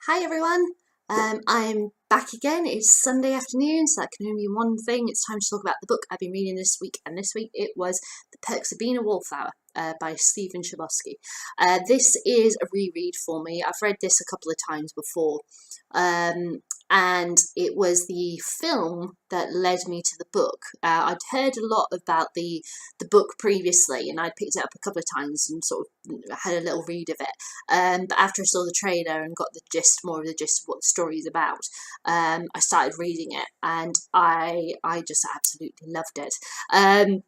Hi everyone, I'm back again. It's Sunday afternoon, so that can only mean one thing. It's time to talk about the book I've been reading this week, and this week it was The Perks of Being a Wallflower by Stephen Chbosky. This is a reread for me. I've read this a couple of times before, and it was the film that led me to the book. I'd heard a lot about the book previously, and I'd picked it up a couple of times and sort of had a little read of it. But after I saw the trailer and got more of the gist of what the story is about, I started reading it, and I just absolutely loved it.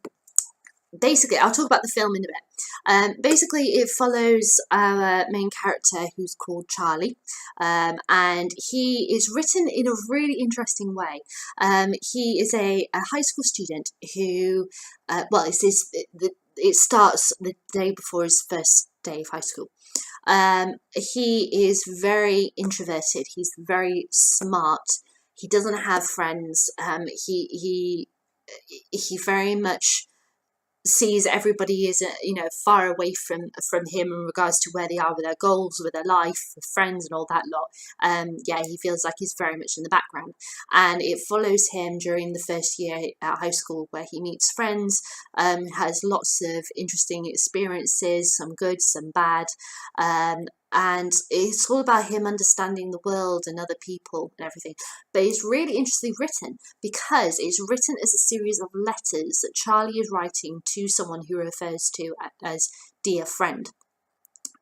Basically, I'll talk about the film in a bit. Basically, it follows our main character, who's called Charlie, and he is written in a really interesting way. He is a high school student who, it starts the day before his first day of high school. He is very introverted. He's very smart. He doesn't have friends. He very much sees everybody as far away from him in regards to where they are with their goals, with their life, with friends and all that lot. He feels like he's very much in the background, and it follows him during the first year at high school, where he meets friends, has lots of interesting experiences, some good, some bad, and it's all about him understanding the world and other people and everything. But it's really interestingly written, because it's written as a series of letters that Charlie is writing to someone who refers to as dear friend.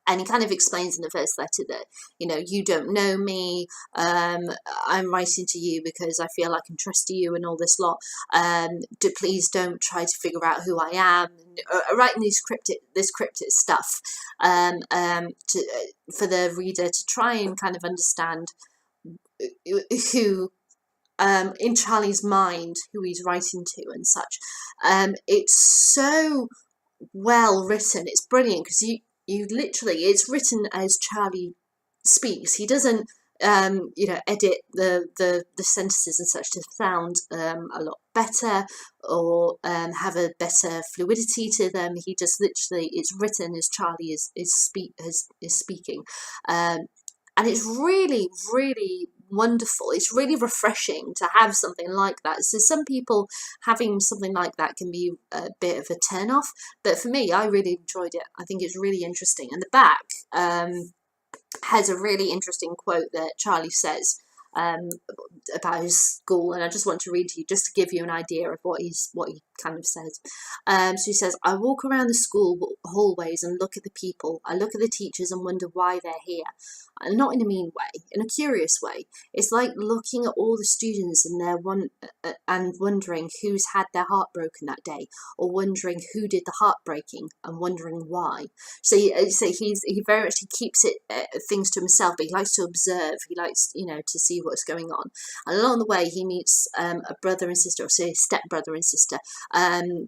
And he kind of explains in the first letter that, you don't know me, I'm writing to you because I feel I can trust you and all this lot. Please don't try to figure out who I am. Writing this cryptic stuff for the reader to try and kind of understand who, in Charlie's mind, who he's writing to and such. It's so well written. It's brilliant, because it's written as Charlie speaks. He doesn't edit the sentences and such to sound a lot better, or have a better fluidity to them. He just literally, it's written as Charlie is speaking, and it's really, really wonderful. It's really refreshing to have something like that. So some people, having something like that can be a bit of a turn off, but for me, I really enjoyed it. I think it's really interesting. And the back has a really interesting quote that Charlie says about his school, and I just want to read to you, just to give you an idea of what he kind of says. So he says, "I walk around the school hallways and look at the people. I look at the teachers and wonder why they're here. And not in a mean way, in a curious way. It's like looking at all the students and wondering who's had their heart broken that day, or wondering who did the heartbreaking and wondering why." So he very much keeps things to himself, but he likes to observe. He likes to see what's going on. And along the way, he meets a brother and sister, or say step brother and sister,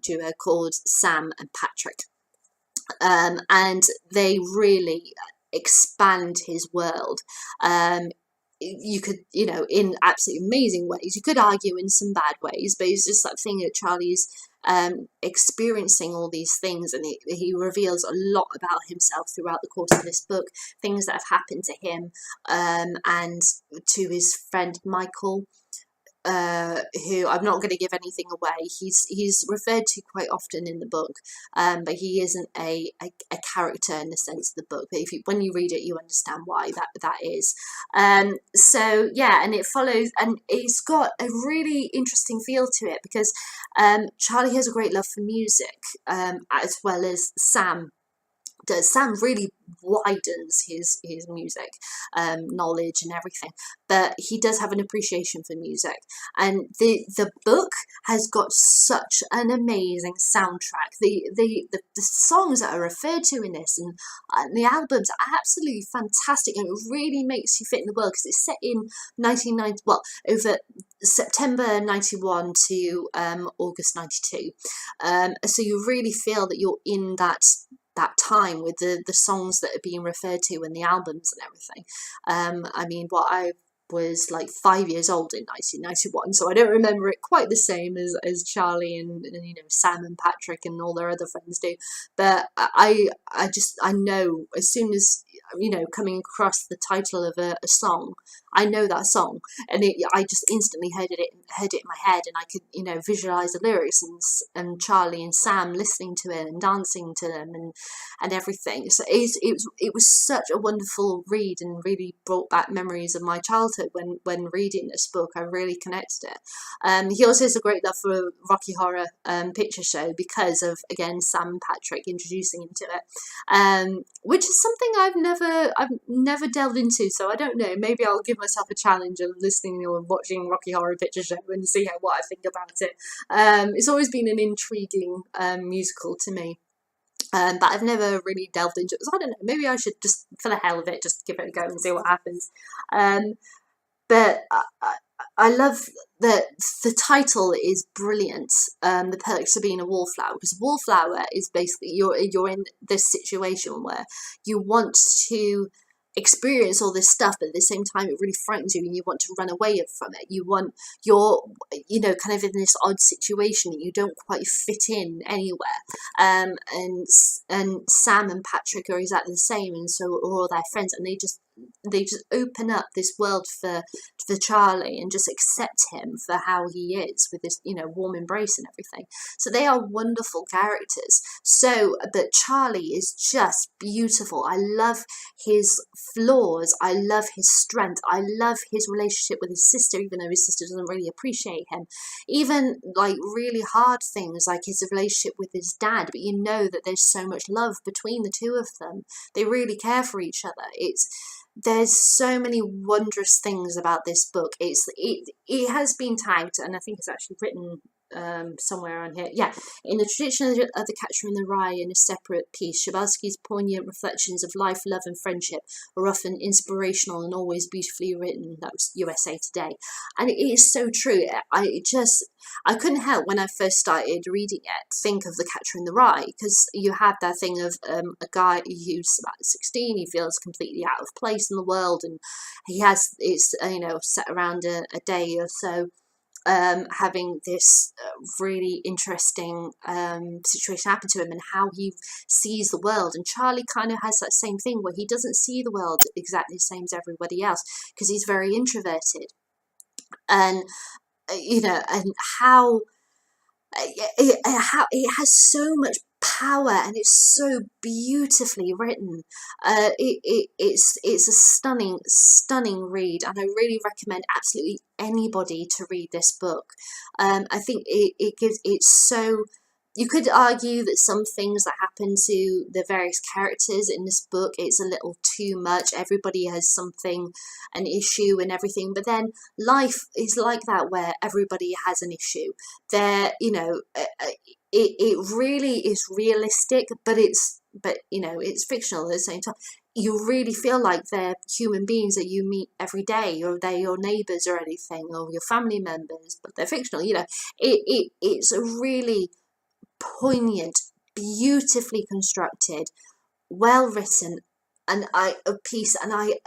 duo called Sam and Patrick, and they really expand his world. You could, in absolutely amazing ways. You could argue in some bad ways, but it's just that thing that Charlie's experiencing all these things, and he reveals a lot about himself throughout the course of this book, things that have happened to him, and to his friend Michael, who I'm not going to give anything away. He's referred to quite often in the book, but he isn't a character in the sense of the book. But when you read it, you understand why that is. So yeah, and it follows, and it's got a really interesting feel to it, because Charlie has a great love for music, as well as Sam does. Sam really widens his music knowledge and everything, but he does have an appreciation for music, and the book has got such an amazing soundtrack. The songs that are referred to in this, and the albums are absolutely fantastic, and it really makes you fit in the world, because it's set in 1990, over September 91 to August 92, so you really feel that you're in that time with the songs that are being referred to and the albums and everything. I mean, what was like 5 years old in 1991, so I don't remember it quite the same as Charlie and Sam and Patrick and all their other friends do. But I know as soon as coming across the title of a song, I know that song, and I just instantly heard it in my head, and I could visualize the lyrics and Charlie and Sam listening to it and dancing to them and everything. So it was such a wonderful read, and really brought back memories of my childhood when reading this book. I really connected it. He also has a great love for Rocky Horror Picture Show because of, again, Sam and Patrick introducing him to it, which is something I've never delved into. So I don't know. Maybe I'll give myself a challenge of listening or watching Rocky Horror Picture Show and see what I think about it. It's always been an intriguing musical to me. But I've never really delved into it. So I don't know, maybe I should just, for the hell of it, just give it a go and see what happens. But I love that the title is brilliant. The Perks of Being a Wallflower, because Wallflower is basically you're in this situation where you want to experience all this stuff, but at the same time it really frightens you and you want to run away from it. You're kind of in this odd situation and you don't quite fit in anywhere. And Sam and Patrick are exactly the same, and so are all their friends, and they just open up this world for Charlie and just accept him for how he is, with this warm embrace and everything. So they are wonderful characters. So but Charlie is just beautiful. I love his flaws, I love his strength, I love his relationship with his sister, even though his sister doesn't really appreciate him. Even like really hard things like his relationship with his dad, but that there's so much love between the two of them. They really care for each other. There's so many wondrous things about this book. It has been tagged, and I think it's actually written somewhere on here. Yeah, in the tradition of The Catcher in the Rye, in a separate piece, Przewalski's poignant reflections of life, love, and friendship are often inspirational and always beautifully written. That was USA Today, and it is so true. I couldn't help, when I first started reading it, think of The Catcher in the Rye, because you have that thing of a guy who's about 16, he feels completely out of place in the world, and it's set around a day or so, having this really interesting situation happen to him, and how he sees the world. And Charlie kind of has that same thing where he doesn't see the world exactly the same as everybody else, because he's very introverted, and and how it has so much power, and it's so beautifully written. It's a stunning read, and I really recommend absolutely anybody to read this book. I think it's so. You could argue that some things that happen to the various characters in this book, it's a little too much. Everybody has something, an issue and everything. But then life is like that, where everybody has an issue. It really is realistic, but it's fictional at the same time. You really feel like they're human beings that you meet every day, or they're your neighbours or anything, or your family members, but they're fictional. It's a really poignant, beautifully constructed, well written, and I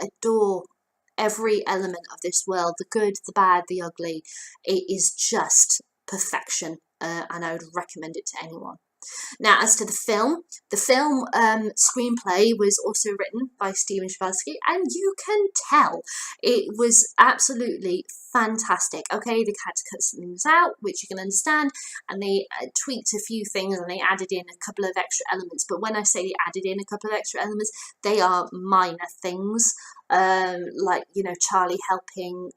adore every element of this world, the good, the bad, the ugly. It is just perfection, and I would recommend it to anyone. Now, as to the film screenplay was also written by Steven Przewalski, and you can tell it was absolutely fantastic. Okay, they had to cut some things out, which you can understand, and they tweaked a few things, and they added in a couple of extra elements. But when I say they added in a couple of extra elements, they are minor things, like Charlie helping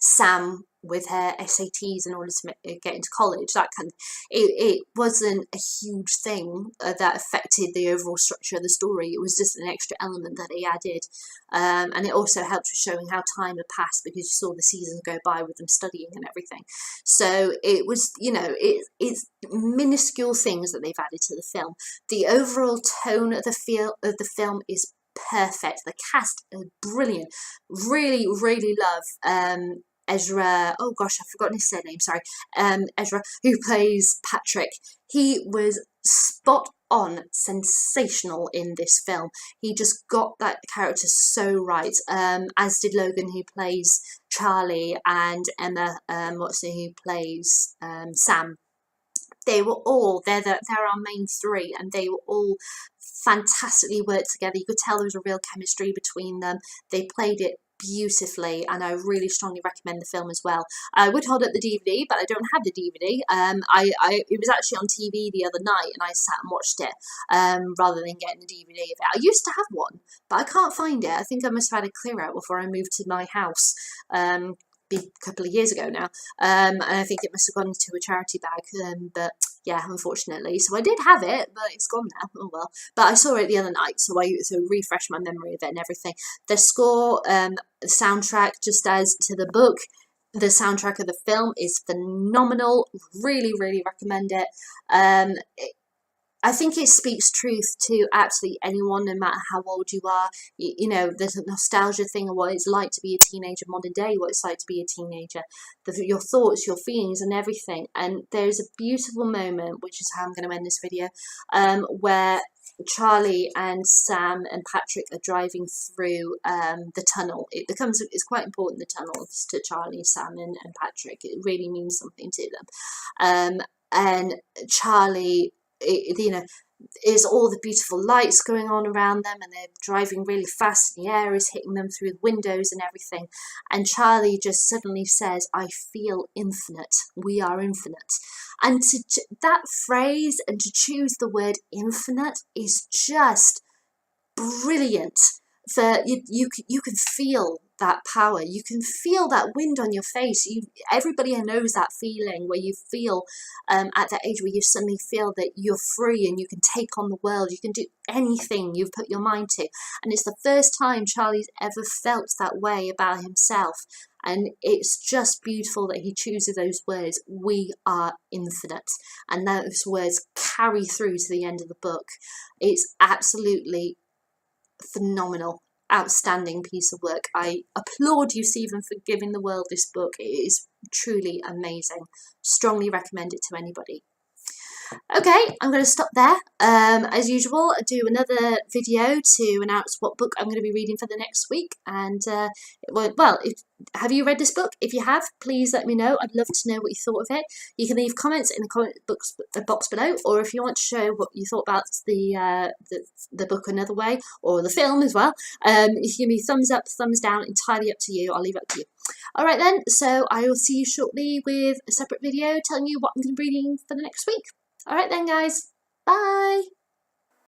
Sam with her SATs in order to get into college. That kind of, it wasn't a huge thing that affected the overall structure of the story. It was just an extra element that they added, and it also helped with showing how time had passed, because you saw the seasons go by with them studying and everything. So it was, it's minuscule things that they've added to the film. The overall tone of the film is perfect. The cast is brilliant. Really, really love Ezra, oh gosh, I've forgotten his surname, sorry, Ezra, who plays Patrick. He was spot on sensational in this film. He just got that character so right, as did Logan, who plays Charlie, and Emma Watson, who plays Sam. They were all, they're our main three, and they were all fantastically worked together. You could tell there was a real chemistry between them. They played it beautifully, and I really strongly recommend the film as well. I would hold up the DVD, but I don't have the DVD. It was actually on TV the other night, and I sat and watched it rather than getting the DVD of it. I used to have one, but I can't find it. I think I must have had a clear out before I moved to my house. A couple of years ago now, and I think it must have gone to a charity bag, but yeah, unfortunately. So I did have it, but it's gone now. Oh well. But I saw it the other night, so I refreshed my memory of it and everything. The score, the soundtrack, just as to the book, the soundtrack of the film is phenomenal. Really, really recommend it. I think it speaks truth to absolutely anyone, no matter how old you are. You know, there's a nostalgia thing of what it's like to be a teenager modern day, what it's like to be a teenager, your thoughts, your feelings and everything. And there's a beautiful moment, which is how I'm going to end this video, where Charlie and Sam and Patrick are driving through the tunnel. It's quite important, the tunnels, to Charlie, Sam and Patrick. It really means something to them. And Charlie, you know, is all the beautiful lights going on around them, and they're driving really fast, and the air is hitting them through the windows and everything. And Charlie just suddenly says, "I feel infinite. We are infinite." And that phrase, and to choose the word infinite, is just brilliant. For you can feel that power, you can feel that wind on your face. Everybody knows that feeling where you feel at that age where you suddenly feel that you're free and you can take on the world, you can do anything you've put your mind to. And it's the first time Charlie's ever felt that way about himself, and it's just beautiful that he chooses those words, "We are infinite," and those words carry through to the end of the book. It's absolutely phenomenal, outstanding piece of work. I applaud you, Stephen, for giving the world this book. It is truly amazing. Strongly recommend it to anybody. Okay, I'm going to stop there. As usual, I do another video to announce what book I'm going to be reading for the next week. And, have you read this book? If you have, please let me know. I'd love to know what you thought of it. You can leave comments in the comment box below, or if you want to show what you thought about the book another way, or the film as well, you can give me thumbs up, thumbs down, entirely up to you. I'll leave it up to you. Alright then, so I will see you shortly with a separate video telling you what I'm going to be reading for the next week. Alright then guys, bye!